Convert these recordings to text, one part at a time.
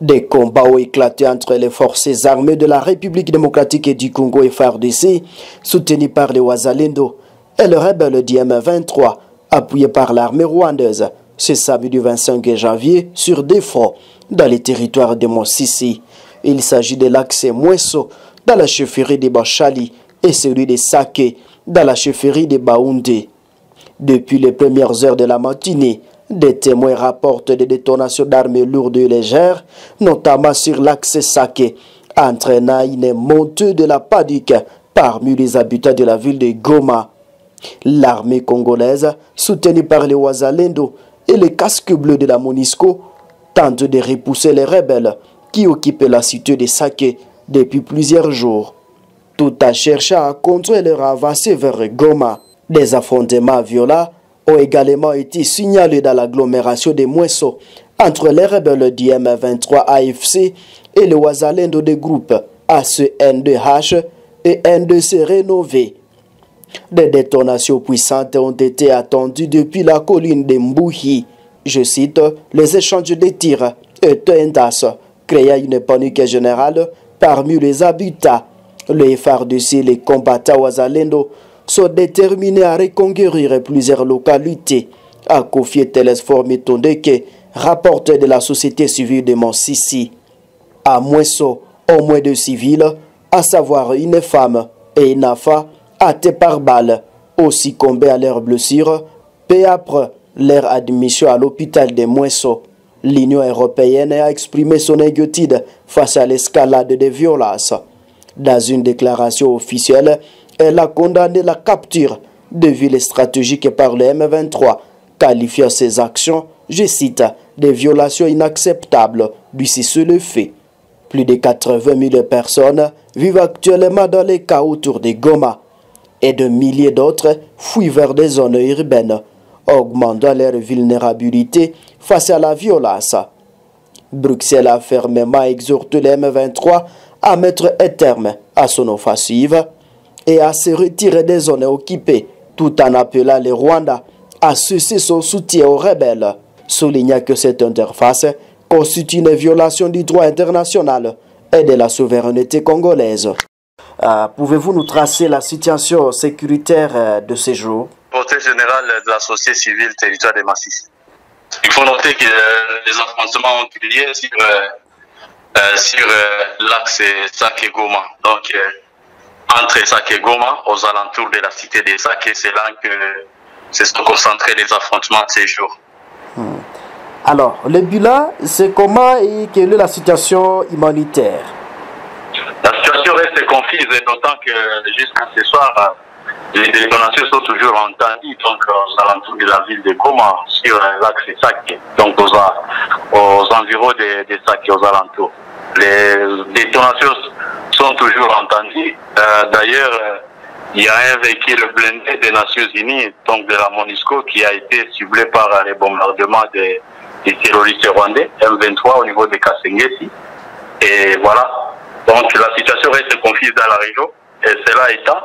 Des combats ont éclaté entre les forces armées de la République démocratique du Congo et FARDC, soutenus par les Wazalendo, et le rebelle du M23, appuyé par l'armée rwandaise, ce samedi 25 janvier sur des fronts dans les territoires de Monsisi. Il s'agit de l'axe Mweso dans la chefferie de Bachali et celui de Sake dans la chefferie de Baoundé. Depuis les premières heures de la matinée, des témoins rapportent des détonations d'armes lourdes et légères, notamment sur l'axe Sake, entraînant une montée de la panique parmi les habitants de la ville de Goma. L'armée congolaise, soutenue par les Wazalendo et les casques bleus de la MONUSCO, tente de repousser les rebelles qui occupent la cité de Sake depuis plusieurs jours, tout en cherchant à contrer leur avancée vers Goma. Des affrontements violents ont également été signalés dans l'agglomération de Mweso entre les rebelles du M23 AFC et les Wazalendo des groupes ACN2H et N2C rénovés. Des détonations puissantes ont été attendues depuis la colline de Mbouhi. Je cite, les échanges de tirs et tendas créant une panique générale parmi les habitants. Le FARDC et les combattants Wazalendo sont déterminés à reconquérir plusieurs localités, a confié Telesfor Mitondeke, rapporteur de la société civile de Monsisi. À Mweso, au moins 2 civils, à savoir une femme et une enfant, atteints par balle, ont succombé à leurs blessures, peu après leur admission à l'hôpital de Mweso. L'Union européenne a exprimé son inquiétude face à l'escalade des violences. Dans une déclaration officielle, elle a condamné la capture de villes stratégiques par le M23, qualifiant ces actions, je cite, des violations inacceptables du cessez-le-feu. Plus de 80 000 personnes vivent actuellement dans les cas autour de Goma et de milliers d'autres fuient vers des zones urbaines, augmentant leur vulnérabilité face à la violence. Bruxelles a fermement exhorté le M23 à mettre un terme à son offensive et à se retirer des zones occupées, tout en appelant les Rwandais à cesser son soutien aux rebelles, soulignant que cette interface constitue une violation du droit international et de la souveraineté congolaise. Pouvez-vous nous tracer la situation sécuritaire de ces jours? Porteur général de la société civile territoire de Masisi. Il faut noter que les affrontements ont eu lieu sur l'axe Sake-Goma. Donc, entre Sake et Goma, aux alentours de la cité de Sake, c'est là que se sont concentrés les affrontements de ces jours. Alors, le bilan, c'est comment et quelle est la situation humanitaire? La situation reste confuse, d'autant que jusqu'à ce soir, les détonations sont toujours entendues, donc aux alentours de la ville de Goma, sur l'axe Sake, donc aux environs de Sake, aux alentours. Les détonations sont toujours entendues. D'ailleurs, il y a un véhicule blindé des Nations Unies, donc de la MONUSCO, qui a été ciblé par les bombardements des terroristes rwandais, M23, au niveau de Kasengesi. Et voilà. Donc la situation reste confuse dans la région. Et cela étant,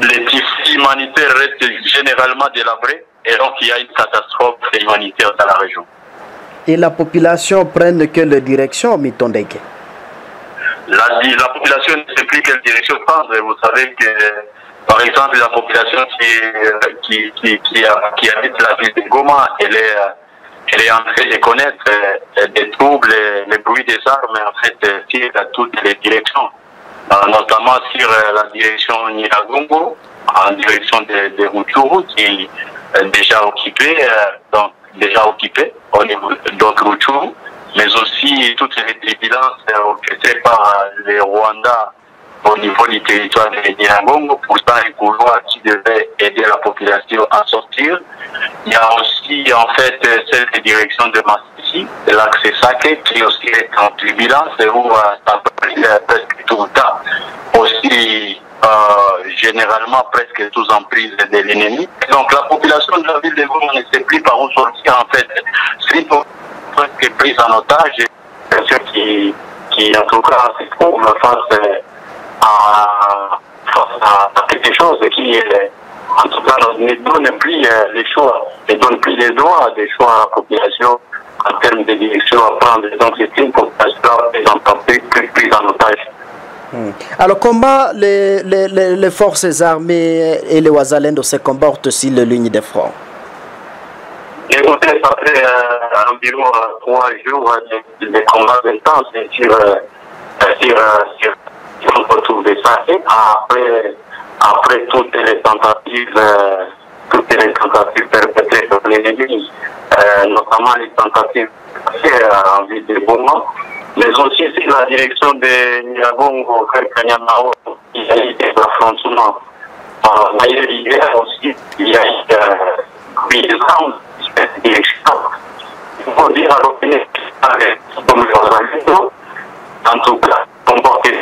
les tissus humanitaires restent généralement délabrés. Et donc il y a une catastrophe humanitaire dans la région. Et la population prenne quelle direction, Mitondeke? La population ne sait plus quelle direction prendre. Vous savez que, par exemple, la population qui habite la ville de Goma, elle est en train de connaître des troubles, les bruits des armes, en fait, sur toutes les directions, notamment sur la direction Nyiragongo, en direction de Rutshuru, qui est déjà occupée, au niveau de Rutshuru, mais aussi toutes les violences orchestrées par les Rwandais au niveau du territoire de Nyiragongo, pourtant un couloir qui devait aider la population à sortir. Il y a aussi en fait cette direction de Masisi, de l'axe Sake, qui aussi est en turbulence et où ça brille presque tout le temps. Aussi généralement presque tous en prise de l'ennemi. Donc la population de la ville de Goma ne sait plus par où sortir en fait. C'est presque prise en otage, ceux qui en tout cas se trouvent face à quelque chose qui en tout cas ne donne plus les choix, ne donne plus les droits des choix à la population en termes de direction à prendre. Donc c'est une population plus prise en otage. Alors comment les forces armées et les Wazalendo se comportent sur la ligne de front? Écoutez, après environ 3 jours de combats intenses sur le retour des Sahel, après toutes les tentatives perpétrées par l'ennemi, notamment les tentatives en ville de Boma, mais aussi sur la direction de Nyiragongo, Kanyamao, il y a eu des affrontements. Hier aussi, il y a eu des rounds de cette direction. Il faut dire à l'opinion comme le en tout cas, comporter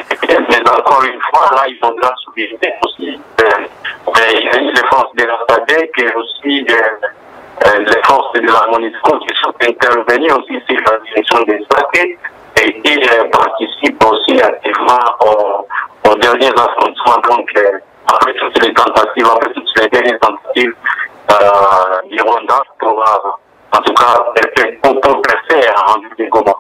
mais encore une fois, là, ils faudra souligner aussi. Il y a eu les forces de la SADC et aussi les forces de la MONUSCO qui sont intervenues aussi sur la direction des SADC et qui participent aussi activement aux derniers affrontements. Donc, après toutes les tentatives, après toutes les dernières tentatives du Rwanda pour, en tout cas, pour passer en vue des Goma.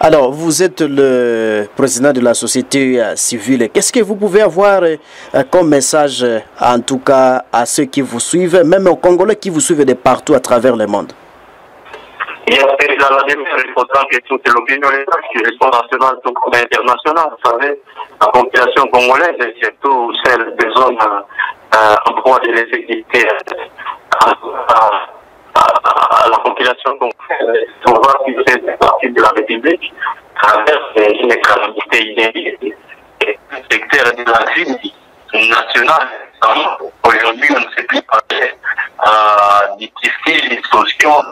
Alors, vous êtes le président de la société civile. Qu'est-ce que vous pouvez avoir comme message, en tout cas, à ceux qui vous suivent, même aux Congolais qui vous suivent de partout à travers le monde? Il y a la démarche, il faudra que toute l'opinion sur le plan national tout comme international. Vous savez, la population congolaise, et surtout celle des zones en droit de les exécuter à la population congolaise, on voit que c'est partie de la République traverse une calamité inédite. Et le secteur de la vie nationale, aujourd'hui, on ne sait plus parler des difficultés sociaux,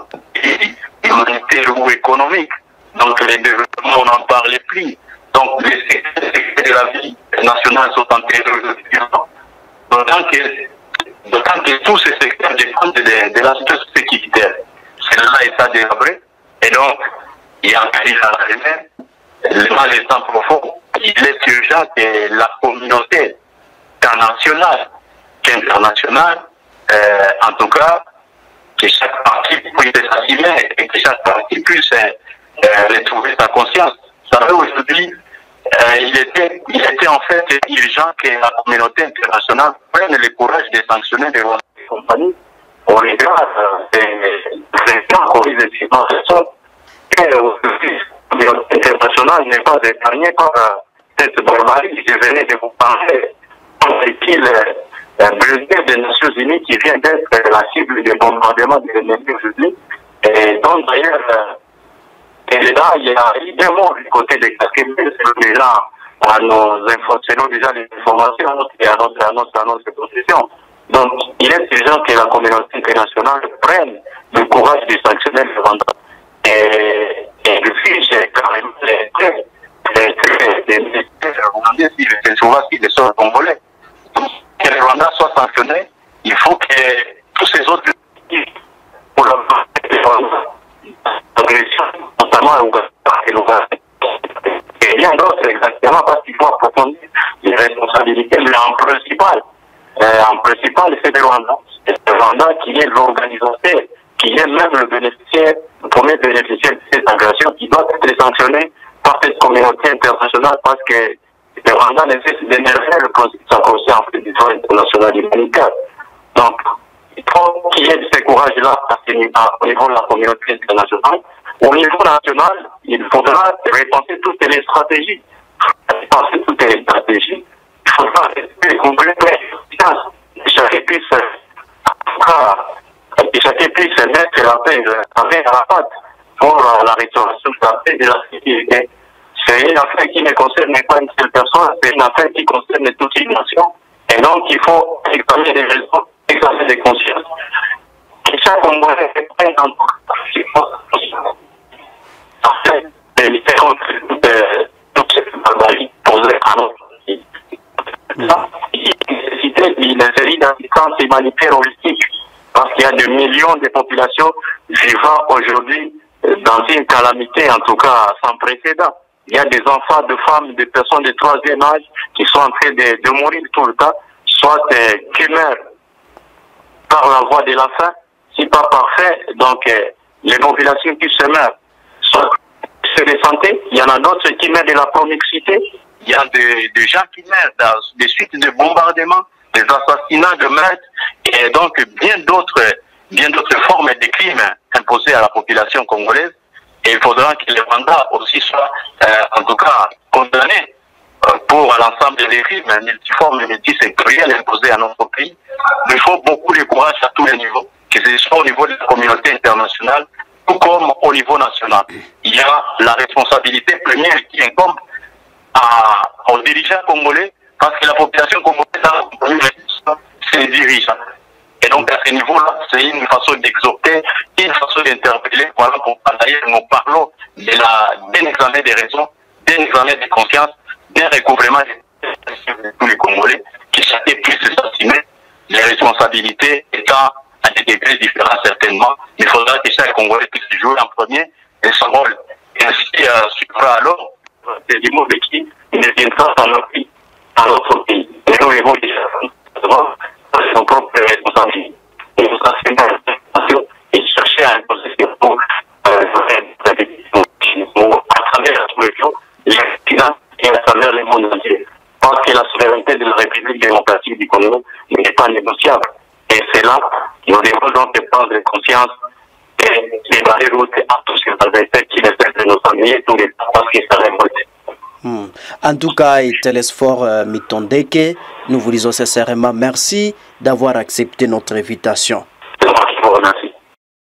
humanitaires ou économiques. Donc, les développements, on n'en parlait plus. Donc, les secteurs de la vie nationale sont en période de violence. D'autant que tous ces secteurs dépendent de la situation sécuritaire. C'est là l'état délabré. Et donc, il y a un péril à la humaine. Le mal étant profond, il est urgent que la communauté nationale, qu'internationale, en tout cas, que chaque parti puisse s'assumer et que chaque parti puisse retrouver sa conscience. Vous savez, aujourd'hui, il était en fait urgent que la communauté internationale prenne le courage de sanctionner les compagnies au regard des gens commis des situations que la communauté internationale n'est pas épargnée par cette barbarie. Je venais de vous parler qu'il brigade des Nations Unies qui vient d'être la cible des bombardements de l'ennemi aujourd'hui. Et donc d'ailleurs, et là, il y a eu des mots du côté des Kakébé, c'est déjà selon déjà les informations et à notre position. Donc, il est urgent que la communauté internationale prenne le courage de sanctionner le Rwanda. Et le fiche carrément les militaires rwandais, c'est souvent si les sols congolais. Que le Rwanda soit sanctionné, il faut que tous ces autres pour l'agression, notamment à Ouganda et l'Ouganda. Et rien d'autre exactement parce qu'il faut approfondir les responsabilités, mais en principal, c'est le Rwanda. C'est le Rwanda qui est l'organisateur, qui est même le premier bénéficiaire de cette agression qui doit être sanctionné par cette communauté internationale parce que le Rwanda nécessite d'énerver le principe de sa conscience du droit international humanitaire. Donc, il faut qu'il y ait de ce courage-là au niveau de la communauté internationale. Au niveau national, il faudra repenser toutes les stratégies. Il faudra compléter chacun puisse mettre la paix à la patte pour la restauration de la paix et de la sécurité. C'est une affaire qui ne concerne pas une seule personne, c'est une affaire qui concerne toute une nation. Et donc, il faut examiner les raisons, examiner les consciences. Et chaque Congolais prenne en compte de lutter contre toutes ces barbaries posées à notre pays. Il a une série d'assistance humanitaire holistique parce qu'il y a des millions de populations vivant aujourd'hui dans une calamité, en tout cas sans précédent. Il y a des enfants, de femmes, des personnes de troisième âge qui sont en train de mourir tout le temps, soit qui meurent par la voie de la faim, si pas parfait. Donc, les populations qui se meurent, soit de santé, il y en a d'autres qui meurent de la promiscuité, il y a des gens qui meurent des suites de bombardements, des assassinats, de meurtres, et donc bien d'autres formes de crimes imposés à la population congolaise. Et il faudra que les Rwandais aussi soient, en tout cas, condamnés pour l'ensemble des crimes multiformes et multisectoriels imposés à notre pays. Il faut beaucoup de courage à tous les niveaux, que ce soit au niveau de la communauté internationale, tout comme au niveau national. Il y a la responsabilité première qui incombe aux dirigeants congolais, parce que la population congolaise c'est les dirigeants. Et donc à ce niveau-là, c'est une façon d'exhorter, une façon d'interpeller. Voilà pourquoi d'ailleurs nous parlons d'un examen des raisons, d'un examen de conscience, d'un recouvrement de tous les Congolais qui chacun puisse s'assumer, les responsabilités étant à des degrés différents certainement. Mais il faudra que chaque Congolais puisse jouer en premier et son rôle. Et ainsi suivra alors des immeubles qui ne viendra pas non plus à notre pays. Mais nous devons déjà son propre responsabilité. Et nous assumer et chercher à imposer ce pour à travers la sous-région, les finances et à travers le monde entier. Parce que la souveraineté de la République démocratique du Congo n'est pas négociable. Et c'est là que nous devons donc prendre conscience et démarrer route à tous ces adversaires qui respectent nos familles tous les temps parce qu'ils sont révoltés. En tout cas, Télésphore Mitondeke, nous vous disons sincèrement merci d'avoir accepté notre invitation. C'est moi qui vous remercie.